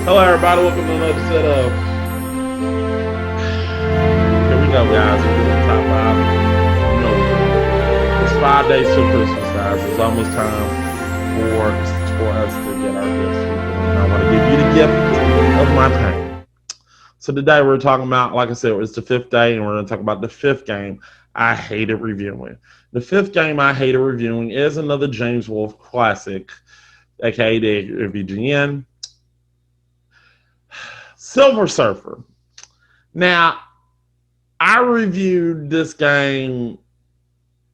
Hello, everybody. Welcome to another episode of. Here we go, guys. We're doing the top five. You know what we're doing. It's 5 days till Christmas, guys. It's almost time for us to get our gifts. And I want to give you the gift of my time. So today we're talking about, like I said, it's the fifth day, and we're going to talk about the fifth game I hated reviewing. The fifth game I hated reviewing is another James Wolfe classic, aka the VGN. Silver Surfer. Now, I reviewed this game.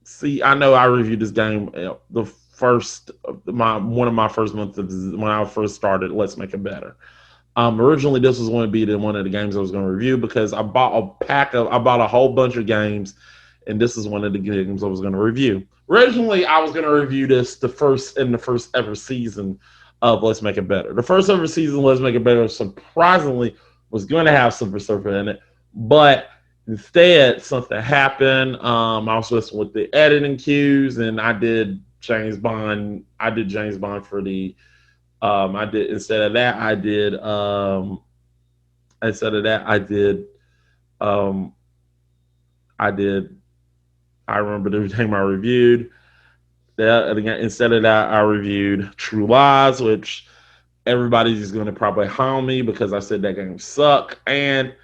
See, I know I reviewed this game the first one of my first months when I first started. Let's Make It Better. Originally, this was going to be one of the games I was going to review because I bought a whole bunch of games, and this is one of the games I was going to review. Originally, I was going to review this the first ever season of Let's Make It Better. The first ever season of Let's Make It Better surprisingly was going to have Silver Surfer in it, but instead something happened. I was listening with the editing cues, and I did James Bond. I did James Bond for the. I did instead of that. I did. Instead of that, I did. I did. I remember the time I reviewed. Instead of that, I reviewed True Lies, which everybody's just going to probably hound me because I said that game sucked. And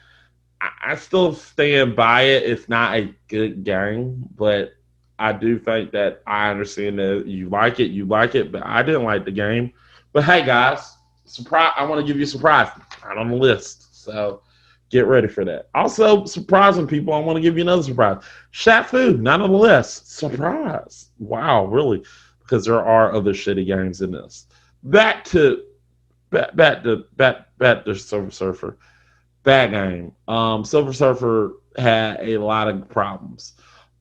I still stand by it. It's not a good game, but I do think that I understand that you like it, but I didn't like the game. But hey, guys, surprise! I want to give you a surprise right on the list. So get ready for that. Also, surprising people, I want to give you another surprise. Shafu, not on the list. Surprise. Wow, really? Because there are other shitty games in this. Back to Silver Surfer. Bad game. Silver Surfer had a lot of problems.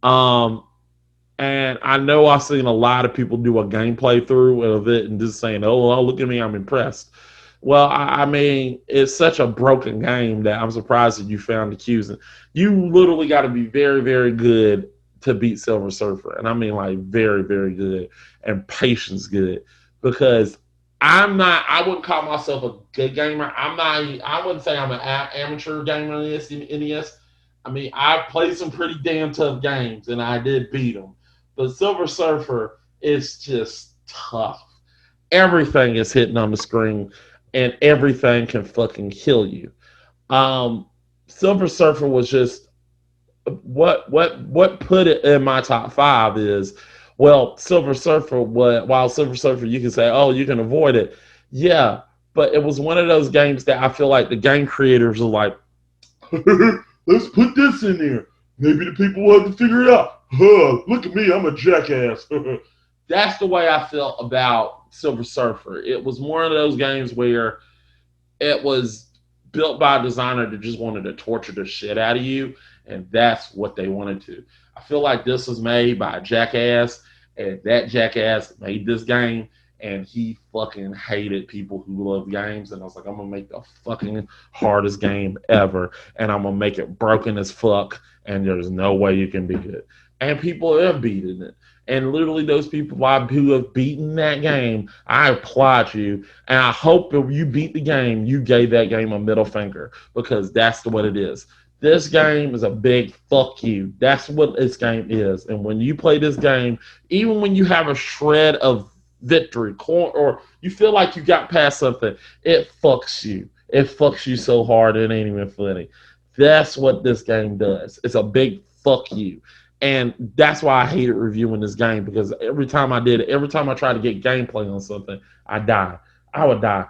And I know I've seen a lot of people do a gameplay through of it and just saying, oh, look at me, I'm impressed. Well, I mean, it's such a broken game that I'm surprised that you found the cues. You literally got to be very, very good to beat Silver Surfer. And I mean, like, very, very good. And patience good. Because I wouldn't call myself a good gamer. I wouldn't say I'm an amateur gamer in NES. I mean, I played some pretty damn tough games, and I did beat them. But Silver Surfer is just tough. Everything is hitting on the screen, and everything can fucking kill you. Silver Surfer was just what put it in my top five is, well, Silver Surfer. While Silver Surfer, you can say, oh, you can avoid it, yeah, but it was one of those games that I feel like the game creators are like, let's put this in there. Maybe the people will have to figure it out. Look at me, I'm a jackass. That's the way I felt about Silver Surfer. It was one of those games where it was built by a designer that just wanted to torture the shit out of you, and that's what they wanted to. I feel like this was made by a jackass, and that jackass made this game, and he fucking hated people who love games, and I was like, I'm gonna make the fucking hardest game ever, and I'm gonna make it broken as fuck, and there's no way you can beat it. And people have beaten it. And literally those people who have beaten that game, I applaud you. And I hope if you beat the game, you gave that game a middle finger, because that's what it is. This game is a big fuck you. That's what this game is. And when you play this game, even when you have a shred of victory or you feel like you got past something, it fucks you. It fucks you so hard it ain't even funny. That's what this game does. It's a big fuck you. And that's why I hated reviewing this game, because every time I tried to get gameplay on something, I died. I would die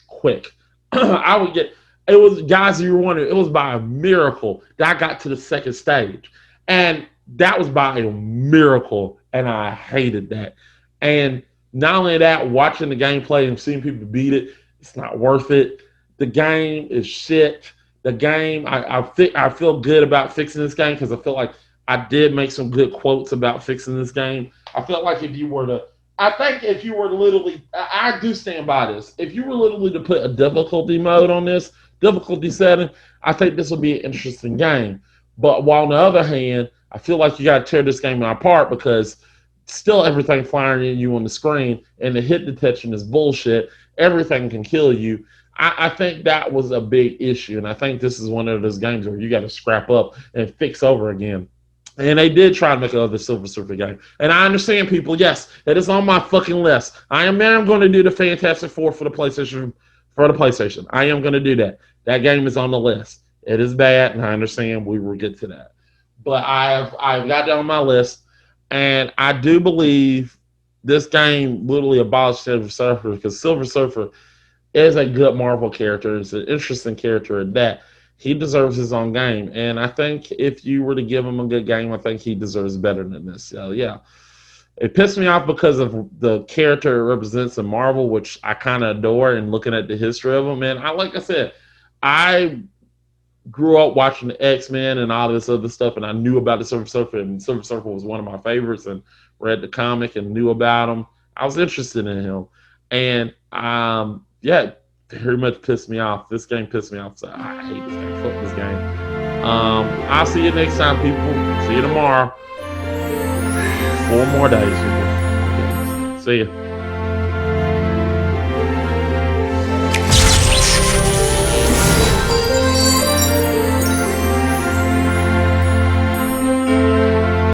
quick. It was, guys, you were wondering, it was by a miracle that I got to the second stage. And that was by a miracle, and I hated that. And not only that, watching the gameplay and seeing people beat it, it's not worth it. The game is shit. The game, I feel good about fixing this game because I feel like I did make some good quotes about fixing this game. I felt like if you were to literally, I do stand by this. If you were literally to put a difficulty mode on this, difficulty setting, I think this will be an interesting game. But while on the other hand, I feel like you got to tear this game apart because still everything flying at you on the screen, and the hit detection is bullshit, everything can kill you. I think that was a big issue, and I think this is one of those games where you got to scrap up and fix over again. And they did try to make another Silver Surfer game. And I understand people, yes, it is on my fucking list. I am going to do the Fantastic Four for the PlayStation. I am going to do that. That game is on the list. It is bad, and I understand we will get to that. But I've got that on my list, and I do believe this game literally abolished Silver Surfer because Silver Surfer is a good Marvel character. It's an interesting character at that. He deserves his own game. And I think if you were to give him a good game, I think he deserves better than this. So, yeah. It pissed me off because of the character it represents in Marvel, which I kind of adore, and looking at the history of him. And like I said, I grew up watching the X-Men and all this other stuff, and I knew about the Silver Surfer, and Silver Surfer was one of my favorites, and read the comic and knew about him. I was interested in him. And yeah, very much pissed me off. This game pissed me off. So I hate this game. Fuck this game. I'll see you next time, people. See you tomorrow. 4 more days. See you.